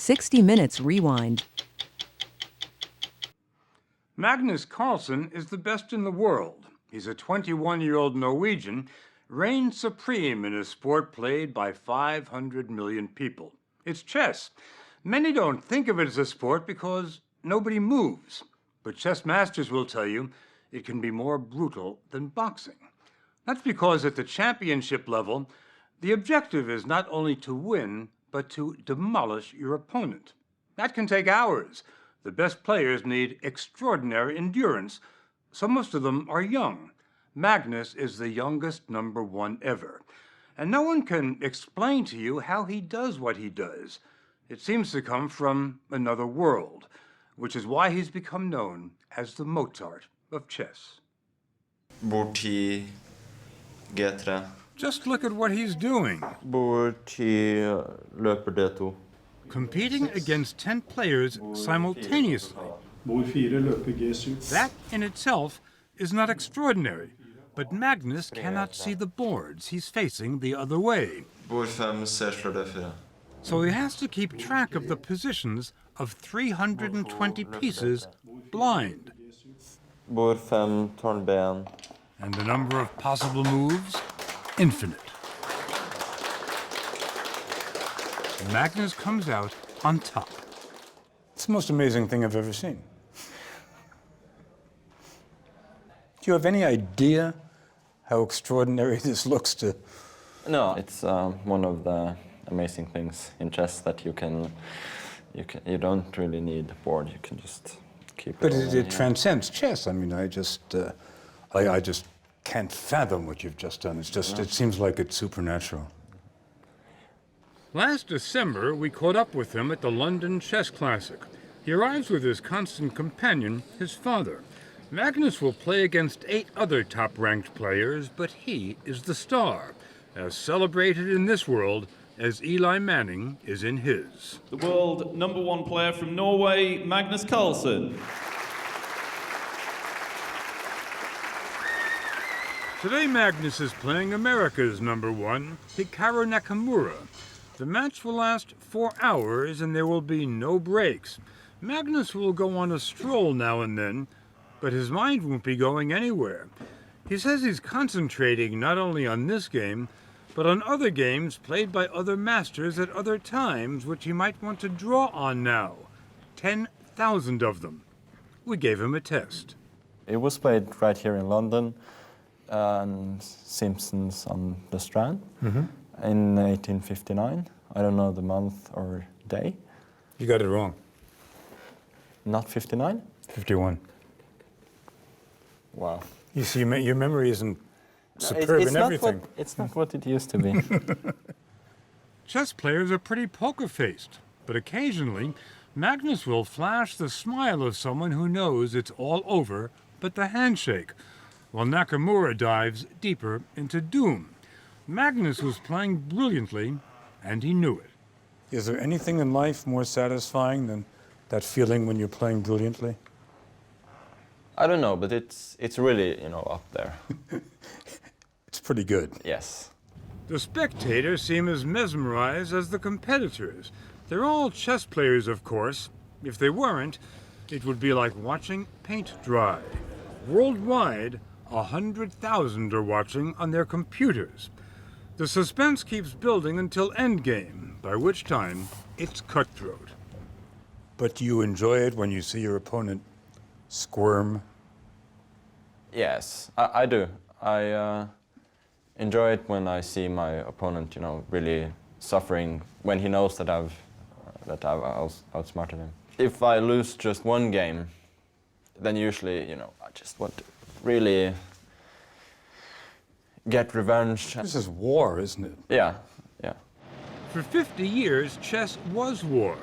60 Minutes Rewind. Magnus Carlsen is the best in the world. He's a 21-year-old Norwegian, reigned supreme in a sport played by 500 million people. It's chess. Many don't think of it as a sport because nobody moves. But chess masters will tell you it can be more brutal than boxing. That's because at the championship level, the objective is not only to win, but to demolish your opponent. That can take hours. The best players need extraordinary endurance, so most of them are young. Magnus is the youngest #1 ever. And no one can explain to you how he does what he does. It seems to come from another world, which is why he's become known as the Mozart of chess. Bord 10, G3. Just look at what he's doing. Bord 10, løper D2. Competing against 10 players simultaneously. Bord 4, løper G7. That in itself is not extraordinary, but Magnus cannot see the boards. He's facing the other way. Bord 5, C slår D4. So he has to keep track of the positions of 320 pieces blind. Bord 5, tårn B1. And the number of possible moves, infinite. Magnus comes out on top. It's the most amazing thing I've ever seen. Do you have any idea how extraordinary this looks to? No, it's one of the amazing things in chess that you don't really need a board. You can just keep. But it it transcends chess. I mean, I just can't fathom what you've just done. It's just, It seems like it's supernatural. Last December, we caught up with him at the London Chess Classic. He arrives with his constant companion, his father. Magnus will play against 8 other top-ranked players, but he is the star, as celebrated in this world as Eli Manning is in his. The world #1 player from Norway, Magnus Carlsen. Today, Magnus is playing America's #1, Hikaru Nakamura. The match will last 4 hours and there will be no breaks. Magnus will go on a stroll now and then, but his mind won't be going anywhere. He says he's concentrating not only on this game, but on other games played by other masters at other times, which he might want to draw on now. 10,000 of them. We gave him a test. It was played right here in London, and Simpsons on the Strand in 1859. I don't know the month or day. You got it wrong. Not 59? 51. Wow. You see, your memory isn't superb in everything. It's not what it used to be. Chess players are pretty poker-faced, but occasionally Magnus will flash the smile of someone who knows it's all over but the handshake, while Nakamura dives deeper into doom. Magnus was playing brilliantly, and he knew it. Is there anything in life more satisfying than that feeling when you're playing brilliantly? I don't know, but it's really, up there. It's pretty good. Yes. The spectators seem as mesmerized as the competitors. They're all chess players, of course. If they weren't, it would be like watching paint dry. Worldwide, 100,000 are watching on their computers. The suspense keeps building until endgame, by which time it's cutthroat. But do you enjoy it when you see your opponent squirm? Yes, I do. I enjoy it when I see my opponent, really suffering when he knows that I've outsmarted him. If I lose just one game, then usually, I just want to really get revenge. This is war, isn't it? Yeah. For 50 years, chess was war.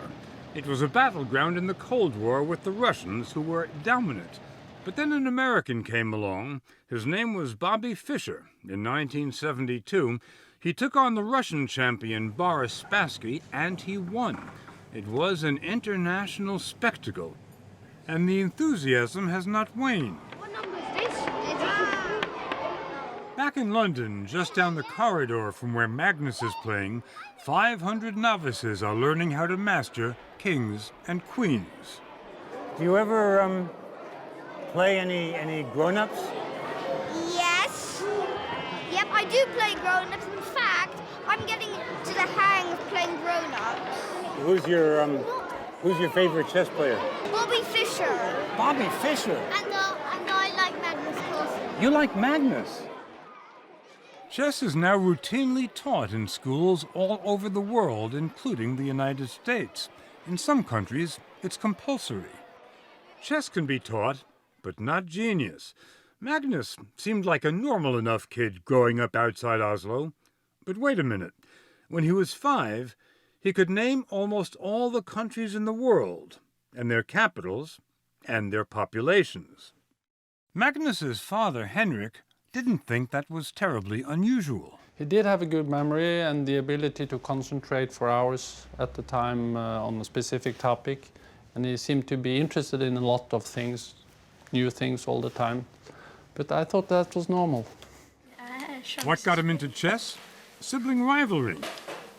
It was a battleground in the Cold War with the Russians, who were dominant. But then an American came along. His name was Bobby Fischer. In 1972, he took on the Russian champion Boris Spassky, and he won. It was an international spectacle, and the enthusiasm has not waned. What number is this? Back in London, just down the corridor from where Magnus is playing, 500 novices are learning how to master kings and queens. Do you ever play any grown-ups? Yes. Yep, I do play grown-ups. In fact, I'm getting to the hang of playing grown-ups. Who's your favorite chess player? Bobby Fischer. Bobby Fischer. And I like Magnus Carlsen. You like Magnus? Chess is now routinely taught in schools all over the world, including the United States. In some countries, it's compulsory. Chess can be taught, but not genius. Magnus seemed like a normal enough kid growing up outside Oslo. But wait a minute. When he was 5, he could name almost all the countries in the world, and their capitals, and their populations. Magnus's father, Henrik, didn't think that was terribly unusual. He did have a good memory and the ability to concentrate for hours at the time on a specific topic. And he seemed to be interested in a lot of things, new things all the time. But I thought that was normal. What got him into chess? Sibling rivalry.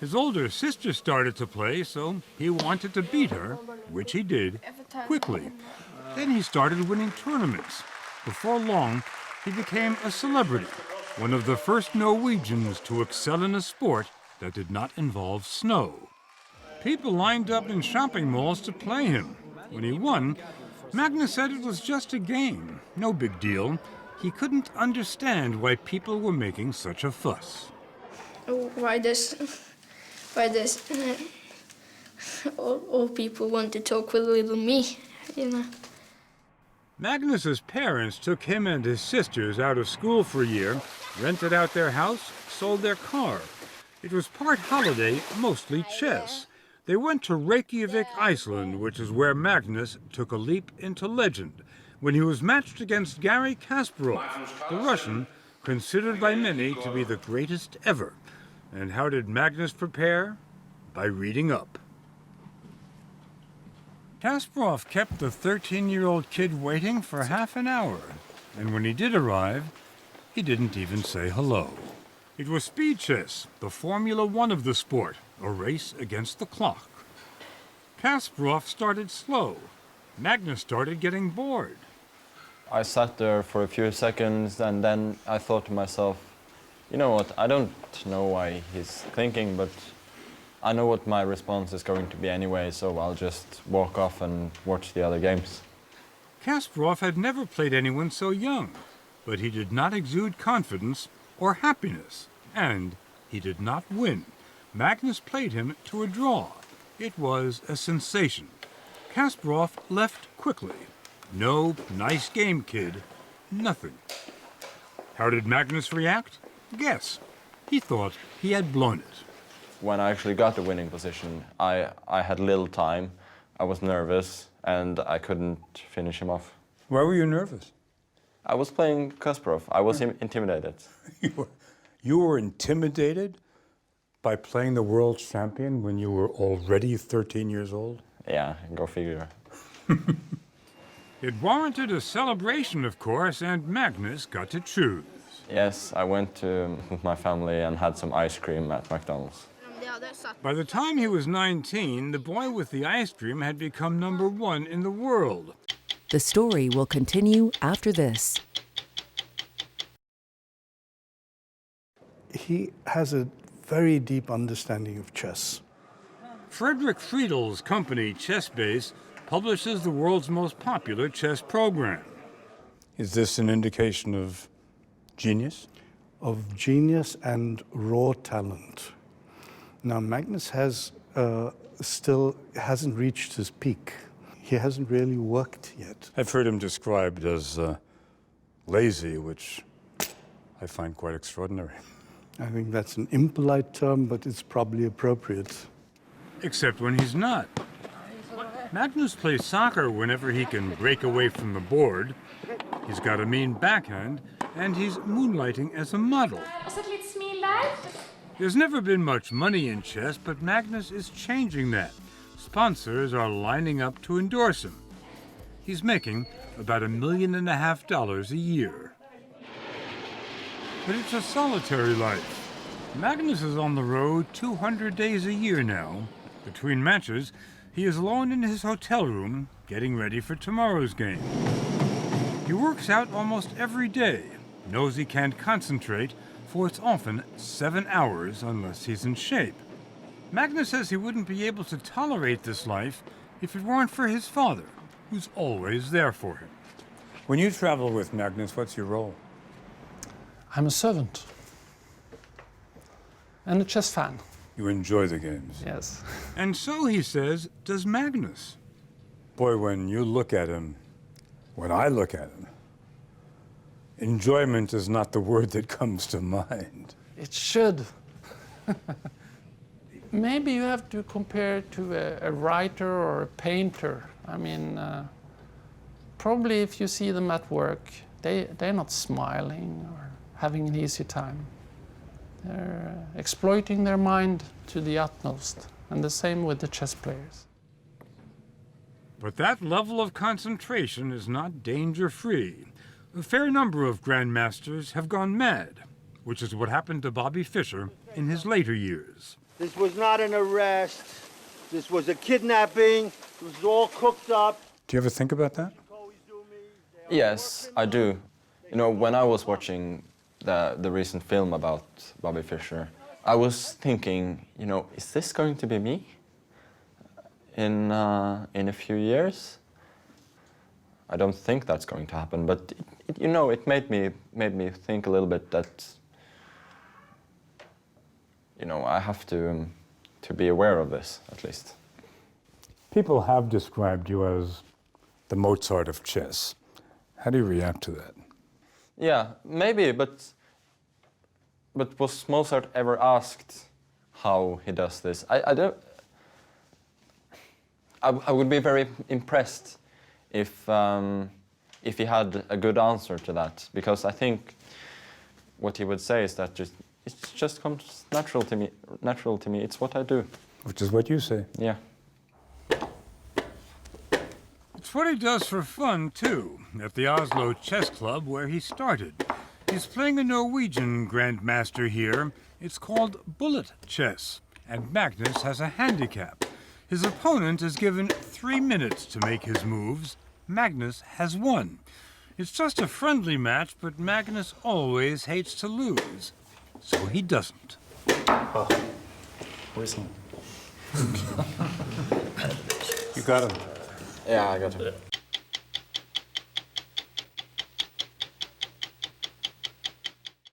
His older sister started to play, so he wanted to beat her, which he did, quickly. Then he started winning tournaments. Before long, he became a celebrity, one of the first Norwegians to excel in a sport that did not involve snow. People lined up in shopping malls to play him. When he won, Magnus said it was just a game, no big deal. He couldn't understand why people were making such a fuss. Why does all people want to talk with little me, you know? Magnus's parents took him and his sisters out of school for a year, rented out their house, sold their car. It was part holiday, mostly chess. They went to Reykjavik, Iceland, which is where Magnus took a leap into legend, when he was matched against Garry Kasparov, the Russian, considered by many to be the greatest ever. And how did Magnus prepare? By reading up. Kasparov kept the 13-year-old kid waiting for half an hour, and when he did arrive, he didn't even say hello. It was speed chess, the Formula One of the sport, a race against the clock. Kasparov started slow. Magnus started getting bored. I sat there for a few seconds and then I thought to myself, you know what, I don't know why he's thinking, but I know what my response is going to be anyway, so I'll just walk off and watch the other games. Kasparov had never played anyone so young, but he did not exude confidence or happiness, and he did not win. Magnus played him to a draw. It was a sensation. Kasparov left quickly. No nice game, kid. Nothing. How did Magnus react? Guess. He thought he had blown it. When I actually got the winning position, I had little time. I was nervous and I couldn't finish him off. Why were you nervous? I was playing Kasparov. I was intimidated. You were intimidated by playing the world champion when you were already 13 years old? Yeah, go figure. It warranted a celebration, of course, and Magnus got to choose. Yes, I went with my family and had some ice cream at McDonald's. By the time he was 19, the boy with the ice cream had become #1 in the world. The story will continue after this. He has a very deep understanding of chess. Frederick Friedel's company, ChessBase, publishes the world's most popular chess program. Is this an indication of genius? Of genius and raw talent. Now, Magnus still hasn't reached his peak. He hasn't really worked yet. I've heard him described as lazy, which I find quite extraordinary. I think that's an impolite term, but it's probably appropriate. Except when he's not. Magnus plays soccer whenever he can break away from the board. He's got a mean backhand, and he's moonlighting as a model. There's never been much money in chess, but Magnus is changing that. Sponsors are lining up to endorse him. He's making about $1.5 million a year. But it's a solitary life. Magnus is on the road 200 days a year now. Between matches, he is alone in his hotel room, getting ready for tomorrow's game. He works out almost every day, knows he can't concentrate, for it's often 7 hours unless he's in shape. Magnus says he wouldn't be able to tolerate this life if it weren't for his father, who's always there for him. When you travel with Magnus, what's your role? I'm a servant and a chess fan. You enjoy the games. Yes. And so, he says, does Magnus. Boy, when you look at him, when I look at him, enjoyment is not the word that comes to mind. It should. Maybe you have to compare it to a writer or a painter. I mean, probably if you see them at work, they're not smiling or having an easy time. They're exploiting their mind to the utmost, and the same with the chess players. But that level of concentration is not danger-free. A fair number of grandmasters have gone mad, which is what happened to Bobby Fischer in his later years. This was not an arrest. This was a kidnapping. It was all cooked up. Do you ever think about that? Yes, I do. You know, when I was watching the recent film about Bobby Fischer, I was thinking, you know, is this going to be me in a few years? I don't think that's going to happen, but you know, it made me think a little bit that, you know, I have to be aware of this at least. People have described you as the Mozart of chess. How do you react to that? Yeah, maybe, but was Mozart ever asked how he does this? I would be very impressed if he had a good answer to that, because I think what he would say is that it just comes natural to me. It's what I do. Which is what you say. Yeah. It's what he does for fun, too, at the Oslo Chess Club where he started. He's playing a Norwegian grandmaster here. It's called bullet chess, and Magnus has a handicap. His opponent is given 3 minutes to make his moves. Magnus has 1. It's just a friendly match, but Magnus always hates to lose, so he doesn't. Oh, where's he? You got him. Yeah, I got him.